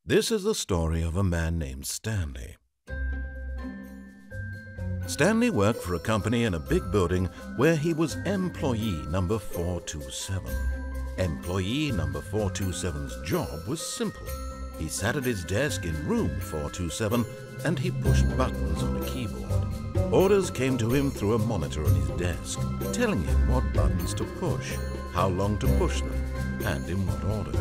This is the story of a man named Stanley. Stanley worked for a company in a big building where he was employee number 427. Employee number 427's job was simple. He sat at his desk in room 427 and he pushed buttons on a keyboard. Orders came to him through a monitor on his desk, telling him what buttons to push, how long to push them, and in what order.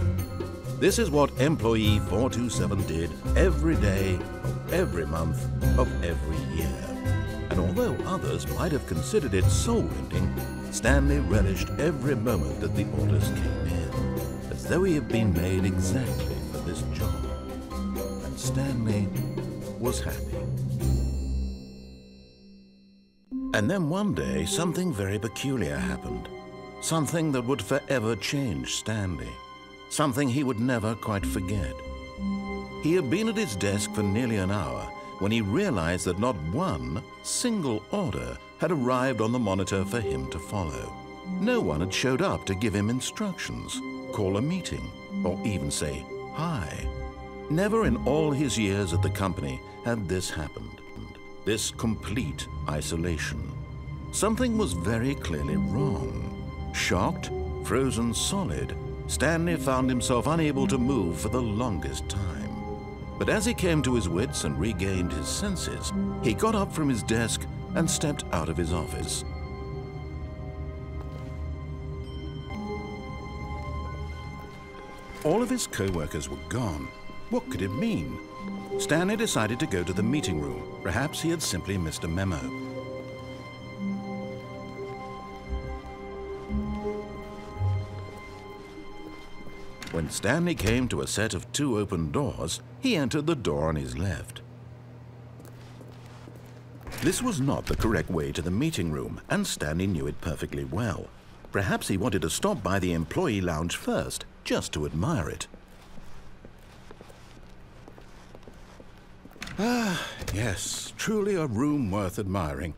This is what employee 427 did every day of every month of every year. And although others might have considered it soul-rending, Stanley relished every moment that the orders came in, as though he had been made exactly for this job. And Stanley was happy. And then one day, something very peculiar happened. Something that would forever change Stanley. Something he would never quite forget. He had been at his desk for nearly an hour when he realized that not one single order had arrived on the monitor for him to follow. No one had showed up to give him instructions, call a meeting, or even say hi. Never in all his years at the company had this happened. This complete isolation. Something was very clearly wrong. Shocked, frozen solid, Stanley found himself unable to move for the longest time. But as he came to his wits and regained his senses, he got up from his desk and stepped out of his office. All of his co-workers were gone. What could it mean? Stanley decided to go to the meeting room. Perhaps he had simply missed a memo. When Stanley came to a set of 2 open doors, he entered the door on his left. This was not the correct way to the meeting room, and Stanley knew it perfectly well. Perhaps he wanted to stop by the employee lounge first, just to admire it. Ah, yes, truly a room worth admiring.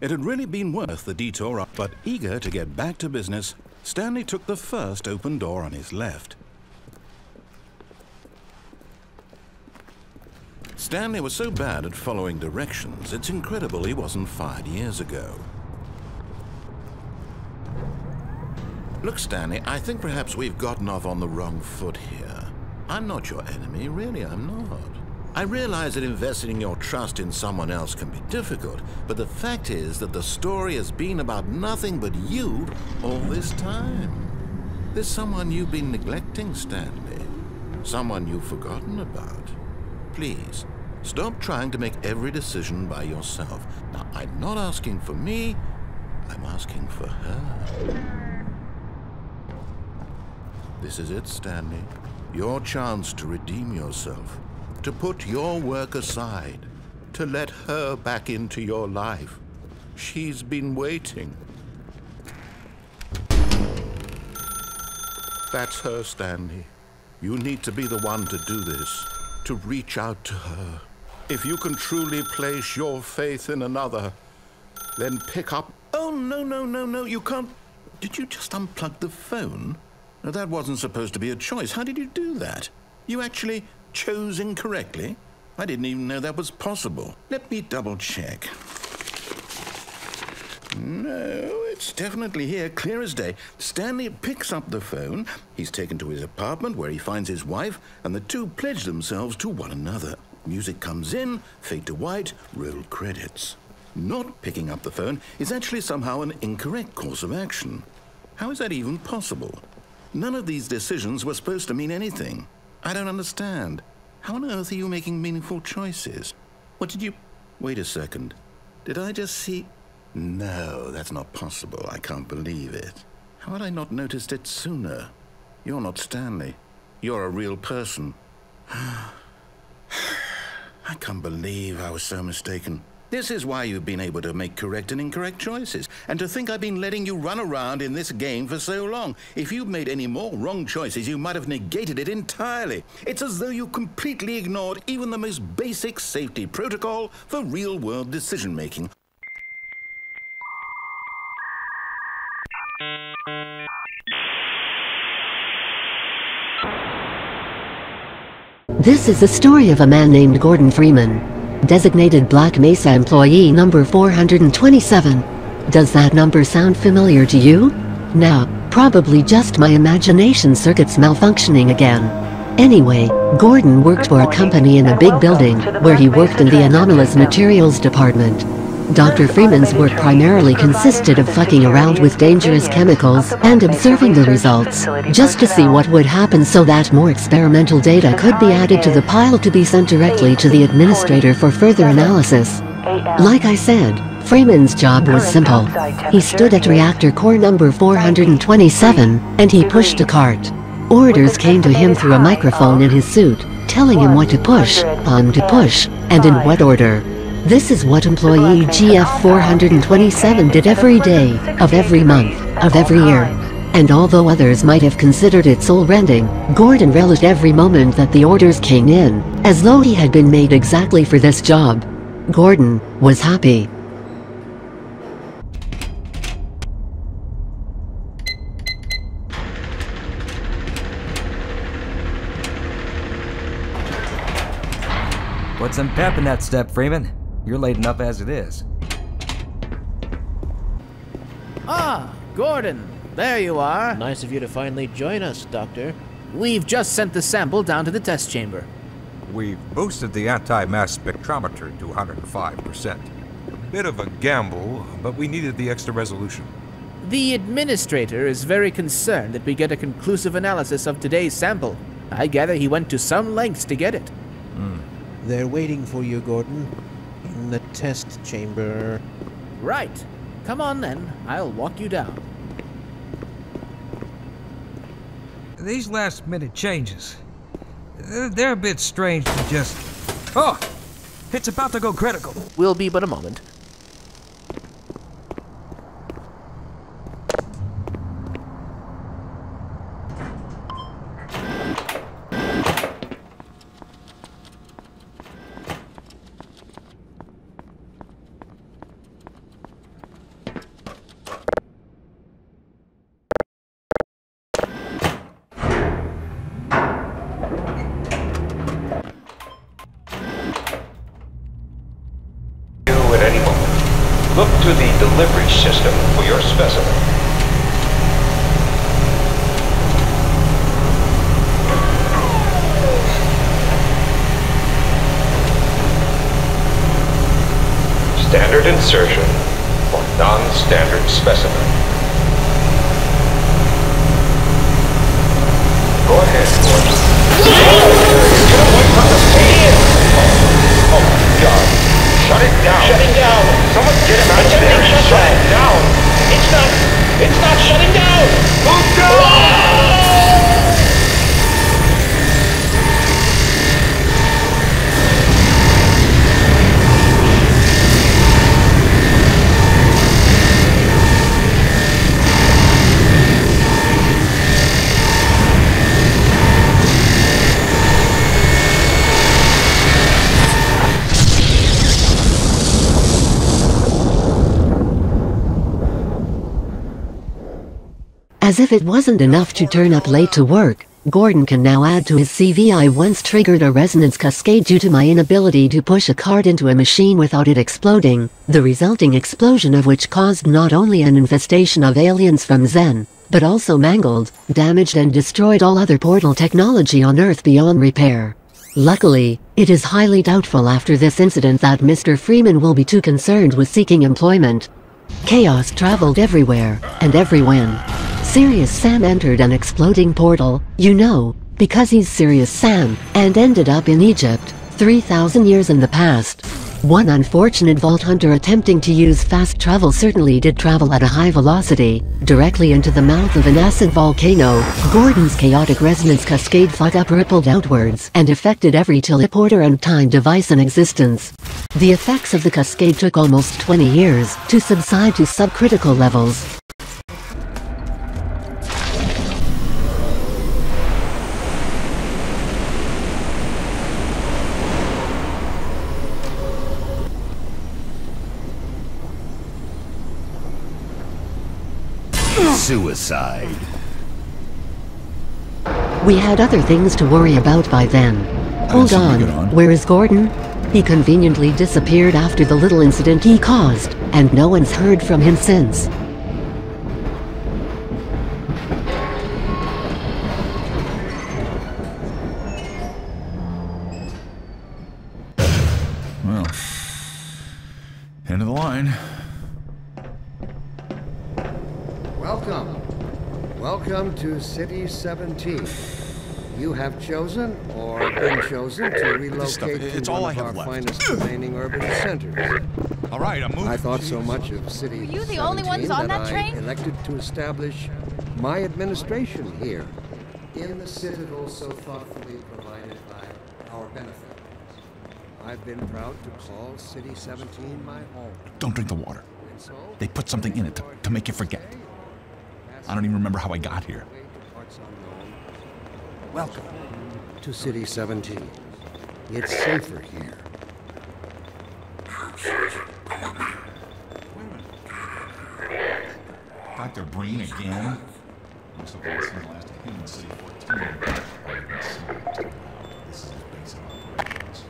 It had really been worth the detour, but eager to get back to business, Stanley took the first open door on his left. Stanley was so bad at following directions, it's incredible he wasn't fired years ago. Look, Stanley, I think perhaps we've gotten off on the wrong foot here. I'm not your enemy, really, I'm not. I realize that investing your trust in someone else can be difficult, but the fact is that the story has been about nothing but you all this time. There's someone you've been neglecting, Stanley. Someone you've forgotten about. Please, stop trying to make every decision by yourself. Now, I'm not asking for me, I'm asking for her. This is it, Stanley. Your chance to redeem yourself. To put your work aside, to let her back into your life. She's been waiting. That's her, Stanley. You need to be the one to do this, to reach out to her. If you can truly place your faith in another, then pick up... Oh, no, you can't... Did you just unplug the phone? No, that wasn't supposed to be a choice. How did you do that? You actually... chose incorrectly? I didn't even know that was possible. Let me double check. No, it's definitely here, clear as day. Stanley picks up the phone. He's taken to his apartment where he finds his wife, and the two pledge themselves to one another. Music comes in, fade to white, roll credits. Not picking up the phone is actually somehow an incorrect course of action. How is that even possible? None of these decisions were supposed to mean anything. I don't understand. How on earth are you making meaningful choices? What did you... Wait a second. Did I just see... No, that's not possible. I can't believe it. How had I not noticed it sooner? You're not Stanley. You're a real person. I can't believe I was so mistaken. This is why you've been able to make correct and incorrect choices. And to think I've been letting you run around in this game for so long. If you'd made any more wrong choices, you might have negated it entirely. It's as though you completely ignored even the most basic safety protocol for real-world decision-making. This is the story of a man named Gordon Freeman, designated Black Mesa employee number 427. Does that number sound familiar to you? Nah, probably just my imagination circuits malfunctioning again. Anyway, Gordon worked for a company in a big building, where he worked in the anomalous materials department. Dr. Freeman's work primarily consisted of fucking around with dangerous chemicals and observing the results, just to see what would happen so that more experimental data could be added to the pile to be sent directly to the administrator for further analysis. Like I said, Freeman's job was simple. He stood at reactor core number 427, and he pushed a cart. Orders came to him through a microphone in his suit, telling him what to push, on to push, and in what order. This is what employee GF 427 did every day, of every month, of every year. And although others might have considered it soul-rending, Gordon relished every moment that the orders came in, as though he had been made exactly for this job. Gordon was happy. Put some pep in that step, Freeman. You're late enough as it is. Ah, Gordon, there you are. Nice of you to finally join us, Doctor. We've just sent the sample down to the test chamber. We've boosted the anti-mass spectrometer to 105%. A bit of a gamble, but we needed the extra resolution. The administrator is very concerned that we get a conclusive analysis of today's sample. I gather he went to some lengths to get it. They're waiting for you, Gordon. In the test chamber. Right. Come on then, I'll walk you down. These last-minute changes, they're a bit strange to just... Oh! It's about to go critical. Will be but a moment. At any moment, look to the delivery system for your specimen. Standard insertion for non-standard specimen. Go ahead, Gordon. Get away from the pan! Oh my God. Shut it down! Shutting down! Someone get him out of there! Shut it down! It's not shutting down! Move down! As if it wasn't enough to turn up late to work, Gordon can now add to his CV I once triggered a resonance cascade due to my inability to push a card into a machine without it exploding, the resulting explosion of which caused not only an infestation of aliens from Zen, but also mangled, damaged and destroyed all other portal technology on Earth beyond repair. Luckily, it is highly doubtful after this incident that Mr. Freeman will be too concerned with seeking employment. Chaos traveled everywhere, and everywhen. Serious Sam entered an exploding portal, you know, because he's Serious Sam, and ended up in Egypt, 3,000 years in the past. One unfortunate vault hunter attempting to use fast travel certainly did travel at a high velocity, directly into the mouth of an acid volcano. Gordon's chaotic resonance cascade fuck-up rippled outwards and affected every teleporter and time device in existence. The effects of the cascade took almost 20 years to subside to subcritical levels. Suicide. We had other things to worry about by then. Hold on, where is Gordon? He conveniently disappeared after the little incident he caused, and no one's heard from him since. Well, end of the line. Welcome to City 17. You have chosen, or been chosen, to relocate to one of our finest remaining urban centers. All right, I'm moving. I thought so much of City 17 Were you the only ones on that train? I elected to establish my administration here, in the citadel so thoughtfully provided by our benefactors. I've been proud to call City 17 my home. Don't drink the water. They put something in it to make you forget. I don't even remember how I got here. Welcome to City 17. It's safer here. Dr. Breen again? Most of all, since last him in City 14. This is his base of operations.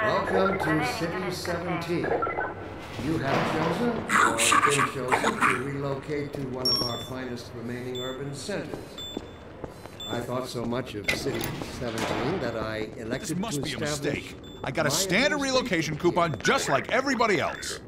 Welcome to City 17. You have chosen, or been chosen, to relocate to one of our finest remaining urban centers. I thought so much of City 17 that I elected to establish... This must be a mistake. I got a standard relocation coupon just like everybody else.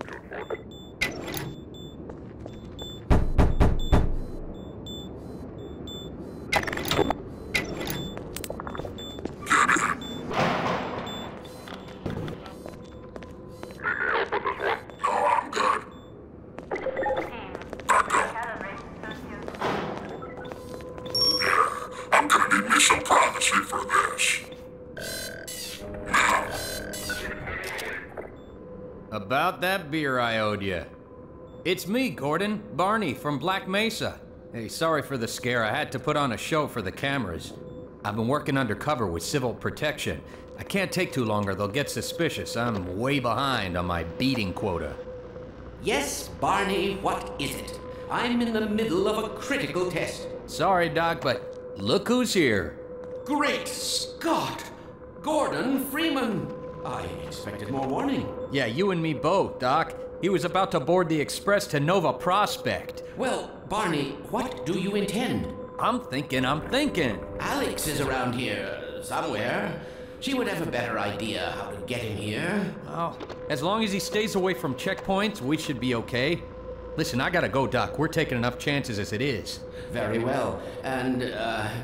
About that beer I owed you. It's me, Gordon, Barney from Black Mesa. Hey, sorry for the scare. I had to put on a show for the cameras. I've been working undercover with civil protection. I can't take too long or they'll get suspicious. I'm way behind on my beating quota. Yes, Barney, what is it? I'm in the middle of a critical test. Sorry, Doc, but look who's here. Great Scott! Gordon Freeman! I expected more warning. Yeah, you and me both, Doc. He was about to board the express to Nova Prospect. Well, Barney, what do you intend? I'm thinking. Alex is around here, somewhere. She would have a better idea how to get him here. Oh, as long as he stays away from checkpoints, we should be okay. Listen, I gotta go, Doc. We're taking enough chances as it is. Very well. And,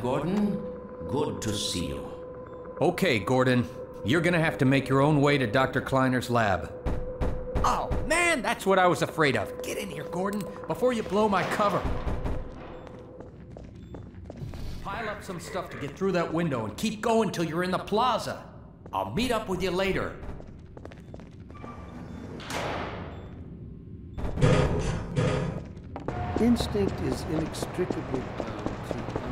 Gordon, good to see you. Okay, Gordon. You're gonna have to make your own way to Dr. Kleiner's lab. Oh, man, that's what I was afraid of. Get in here, Gordon, before you blow my cover. Pile up some stuff to get through that window and keep going till you're in the plaza. I'll meet up with you later. Instinct is inextricably bound to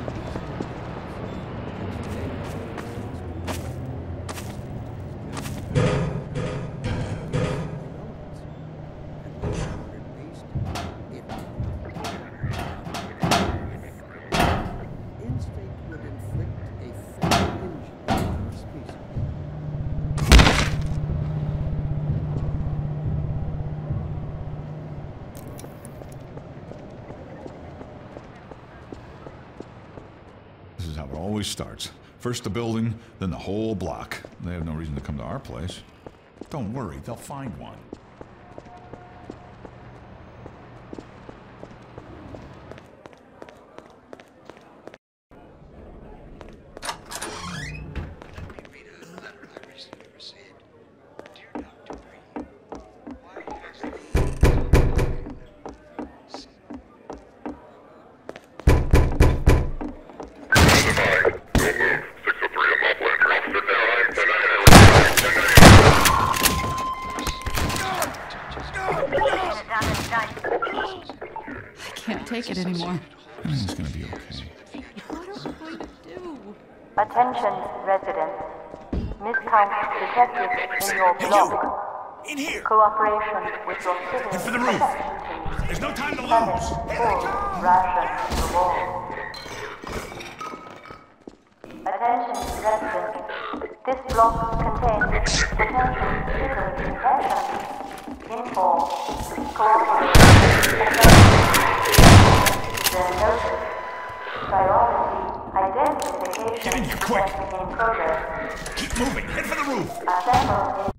Always starts. First the building, then the whole block. They have no reason to come to our place. Don't worry, they'll find one. Take it anymore. Everything's gonna be okay. What are we going to do? Attention, residents. Miscount detected in your block. In here! Cooperation with your city. Head for the roof! There's no time to lose! Full ration to the wall. Attention, residents. This block contains potential secret infection. Info. Cooperation. Then notice. Priority. Identification. Get in here quick! In progress. Keep moving! Head for the roof! Assemble.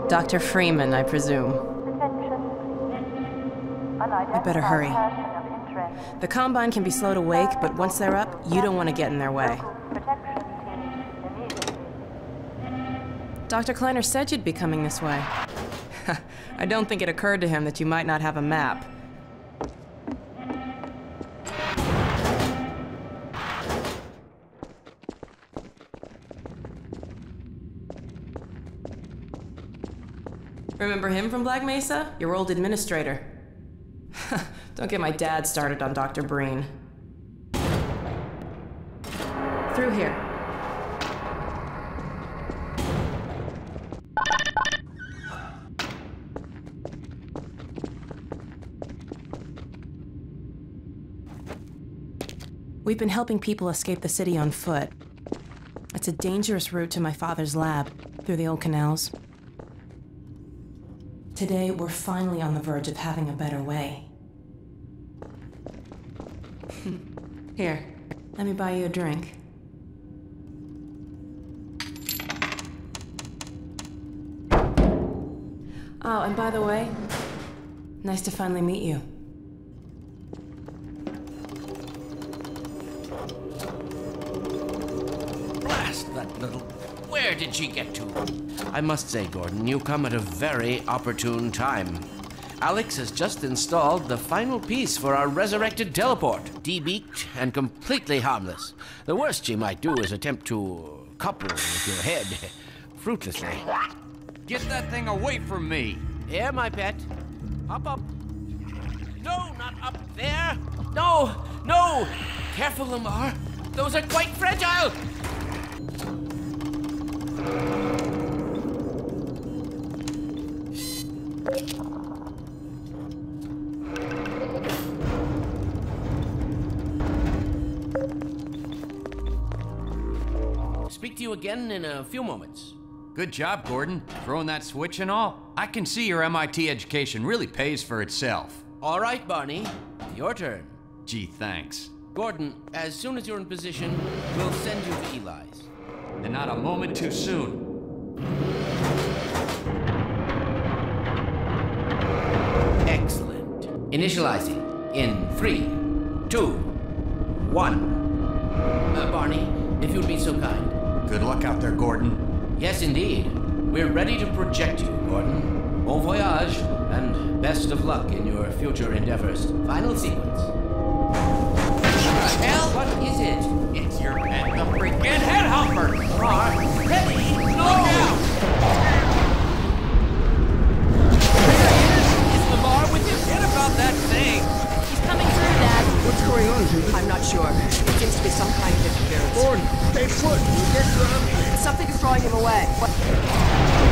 Dr. Freeman, I presume. I better hurry. The Combine can be slow to wake, but once they're up, you don't want to get in their way. Dr. Kleiner said you'd be coming this way. I don't think it occurred to him that you might not have a map. Remember him from Black Mesa? Your old administrator. Don't get my dad started on Dr. Breen. Through here. We've been helping people escape the city on foot. It's a dangerous route to my father's lab, through the old canals. Today, we're finally on the verge of having a better way. Here, let me buy you a drink. Oh, and by the way, nice to finally meet you. Blast that little... Where did she get to? I must say, Gordon, you come at a very opportune time. Alex has just installed the final piece for our resurrected teleport, debeaked and completely harmless. The worst she might do is attempt to couple with your head, fruitlessly. Get that thing away from me! Here, my pet. Hop up. No, not up there. No, no! Careful, Lamar. Those are quite fragile! Speak to you again in a few moments. Good job, Gordon. Throwing that switch and all. I can see your MIT education really pays for itself. All right, Barney. Your turn. Gee, thanks. Gordon, as soon as you're in position, we'll send you to Eli's. And not a moment too soon. Excellent. Initializing in 3, 2, 1. Barney, if you'd be so kind. Good luck out there, Gordon. Yes, indeed. We're ready to project you, Gordon. Bon voyage, and best of luck in your future endeavors. Final sequence. What the hell? What is it? It's your head, the freaking headhopper! Ready? No! Is Lamar with you? Forget about that thing! He's coming through, Dad. What's going on, Judy? I'm not sure. It seems to be some kind of interference. Gordon, stay put. You'll get drowned. Something is drawing him away.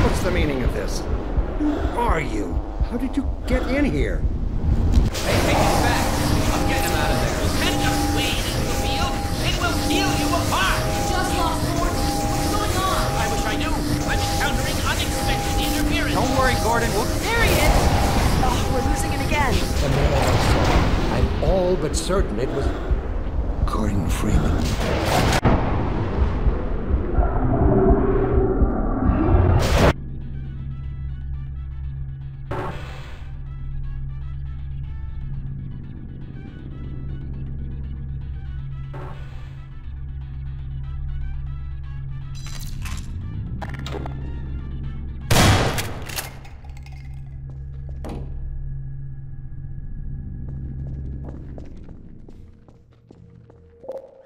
What's the meaning of this? Who are you? How did you get in here? Hey, take it back! I'm getting him out of there. You can't just wade into the field. It will peel you apart. Just lost Gordon. What's going on? I wish I knew. I'm encountering unexpected interference. Don't worry, Gordon. There he certain it was... Gordon Freeman.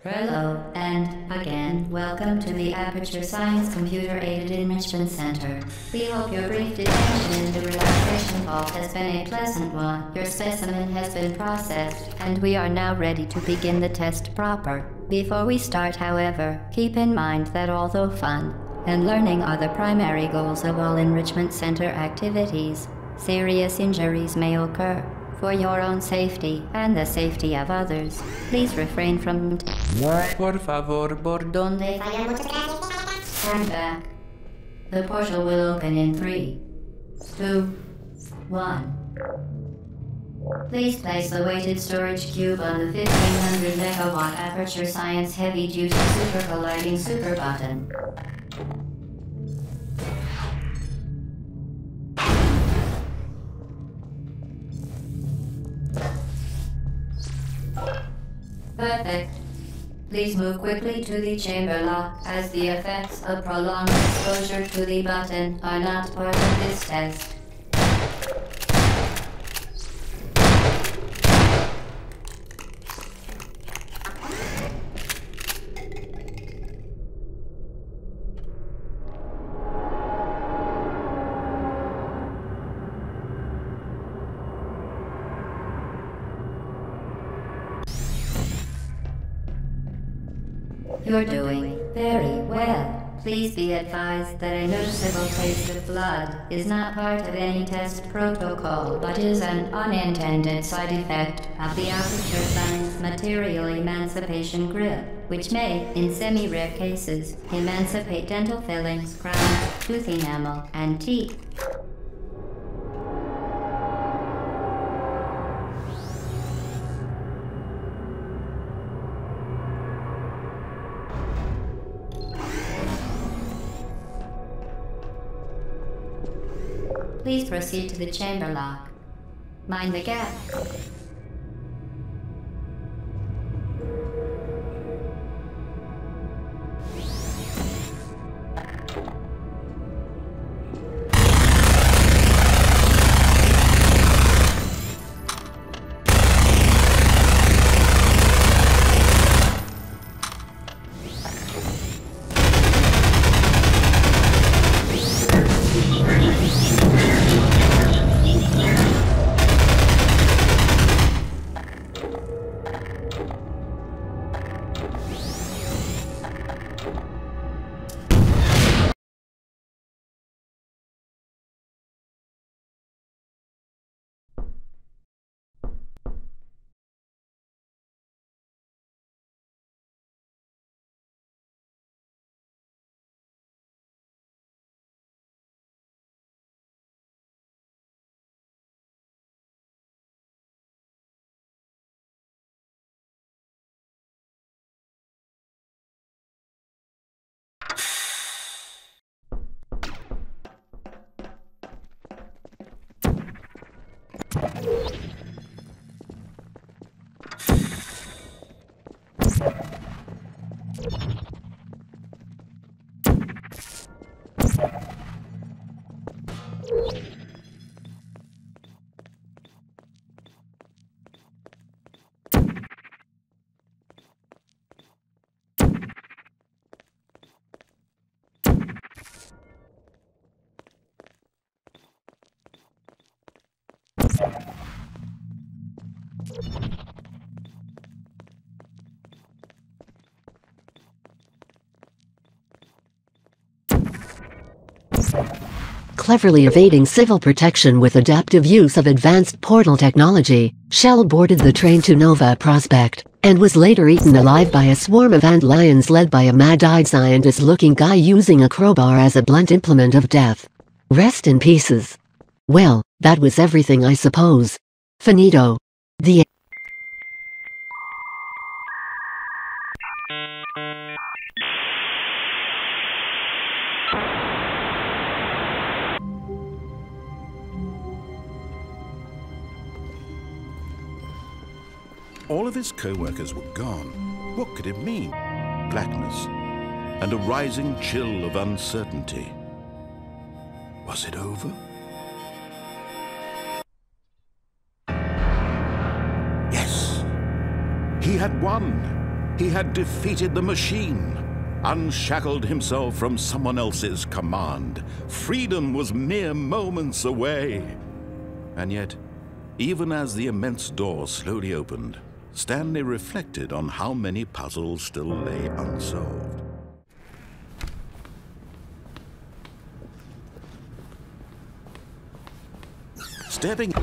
Hello, and again, welcome to the Aperture Science Computer-Aided Enrichment Center. We hope your brief detention in the relaxation vault has been a pleasant one. Your specimen has been processed, and we are now ready to begin the test proper. Before we start, however, keep in mind that although fun and learning are the primary goals of all Enrichment Center activities, serious injuries may occur. For your own safety and the safety of others, please refrain from... Por favor, por donde... Turn back. The portal will open in 3, 2, 1. Please place the weighted storage cube on the 1500 megawatt Aperture Science Heavy Duty Super Colliding Super Button. Perfect. Please move quickly to the chamber lock, as the effects of prolonged exposure to the button are not part of this test. You're doing very well. Please be advised that a noticeable taste of blood is not part of any test protocol, but is an unintended side effect of the Aperture Science Material Emancipation Grip, which may, in semi-rare cases, emancipate dental fillings, crowns, tooth enamel, and teeth. Please proceed to the chamber lock. Mind the gap. Cleverly evading civil protection with adaptive use of advanced portal technology, Shell boarded the train to Nova Prospect, and was later eaten alive by a swarm of ant lions led by a mad-eyed scientist-looking guy using a crowbar as a blunt implement of death. Rest in pieces. Well, that was everything, I suppose. Finito. The All of his co-workers were gone. What could it mean? Blackness and a rising chill of uncertainty. Was it over? Yes! He had won! He had defeated the machine! Unshackled himself from someone else's command. Freedom was mere moments away. And yet, even as the immense door slowly opened, Stanley reflected on how many puzzles still lay unsolved. Stepping...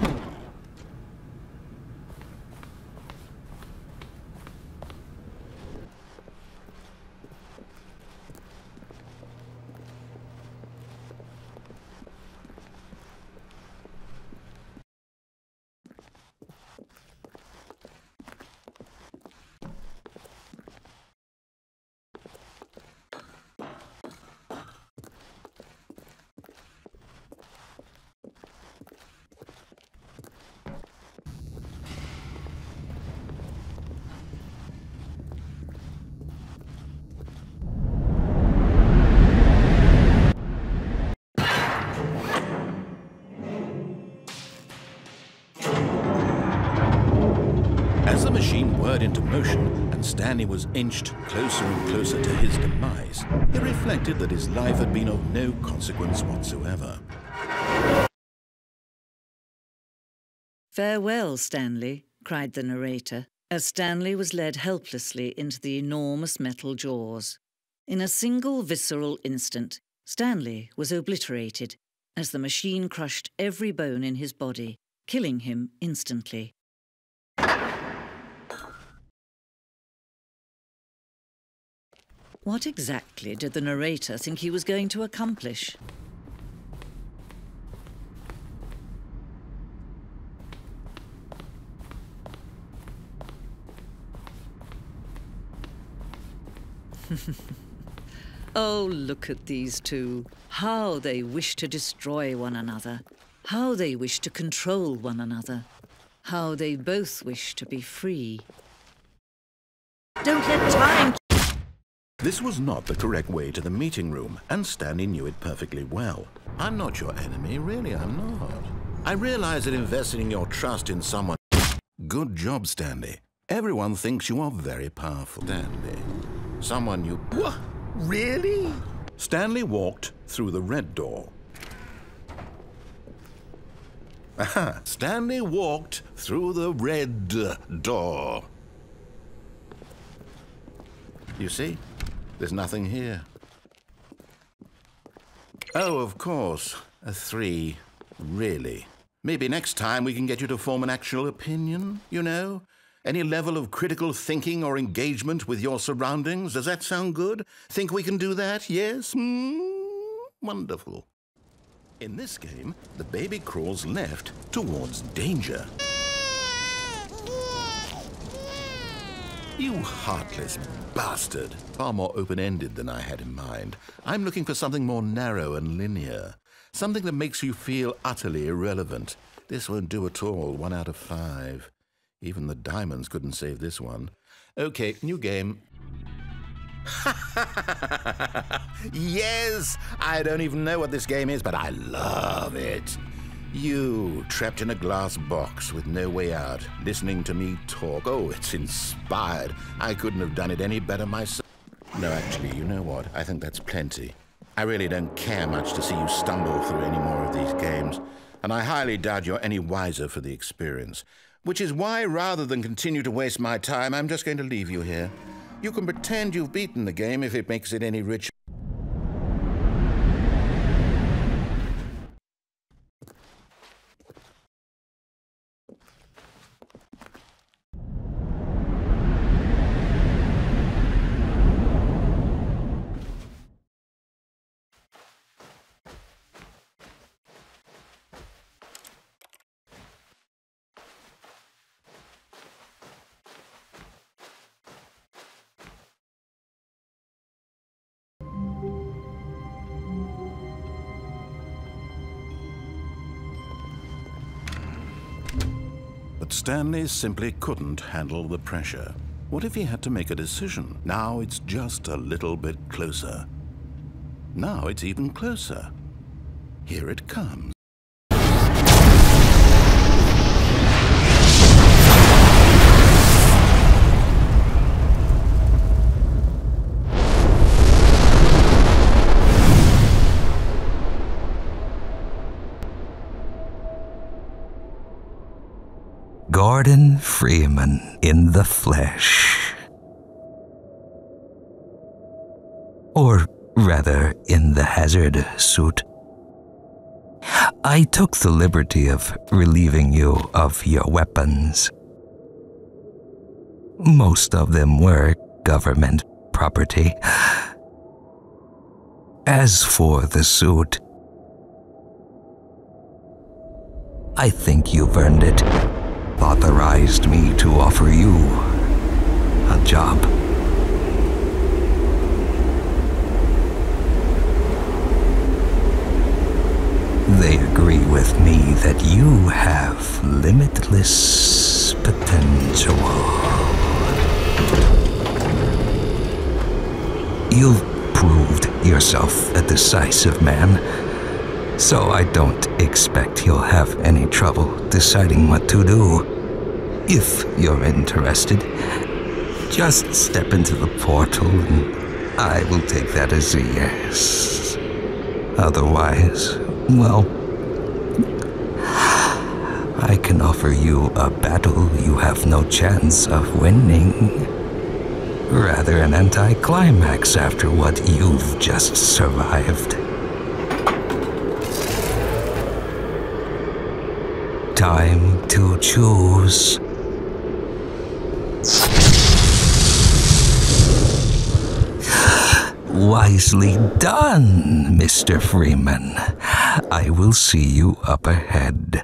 As the machine whirred into motion and Stanley was inched closer and closer to his demise, he reflected that his life had been of no consequence whatsoever. "Farewell, Stanley," cried the narrator, as Stanley was led helplessly into the enormous metal jaws. In a single visceral instant, Stanley was obliterated as the machine crushed every bone in his body, killing him instantly. What exactly did the narrator think he was going to accomplish? Oh, look at these two. How they wish to destroy one another. How they wish to control one another. How they both wish to be free. Don't let time... This was not the correct way to the meeting room, and Stanley knew it perfectly well. I'm not your enemy, really, I'm not. I realize that investing your trust in someone... Good job, Stanley. Everyone thinks you are very powerful. Stanley. Someone you... What? Really? Stanley walked through the red door. Aha! Stanley walked through the red door. You see? There's nothing here. Oh, of course. A 3. Really. Maybe next time we can get you to form an actual opinion, you know? Any level of critical thinking or engagement with your surroundings. Does that sound good? Think we can do that? Yes? Wonderful. In this game, the baby crawls left towards danger. You heartless bastard. Far more open-ended than I had in mind. I'm looking for something more narrow and linear. Something that makes you feel utterly irrelevant. This won't do at all. 1 out of 5. Even the diamonds couldn't save this one. Okay, new game. Yes! I don't even know what this game is, but I love it. You, trapped in a glass box with no way out, listening to me talk. Oh, it's inspired. I couldn't have done it any better myself. No, actually, you know what? I think that's plenty. I really don't care much to see you stumble through any more of these games, and I highly doubt you're any wiser for the experience. Which is why, rather than continue to waste my time, I'm just going to leave you here. You can pretend you've beaten the game if it makes it any richer. Stanley simply couldn't handle the pressure. What if he had to make a decision? Now it's just a little bit closer. Now it's even closer. Here it comes. Gordon Freeman in the flesh. Or rather, in the hazard suit. I took the liberty of relieving you of your weapons. Most of them were government property. As for the suit, I think you've earned it. Authorized me to offer you a job. They agree with me that you have limitless potential. You've proved yourself a decisive man, so I don't expect you'll have any trouble deciding what to do. If you're interested, just step into the portal and I will take that as a yes. Otherwise, well, I can offer you a battle you have no chance of winning. Rather an anticlimax after what you've just survived. Time to choose. Wisely done, Mr. Freeman. I will see you up ahead.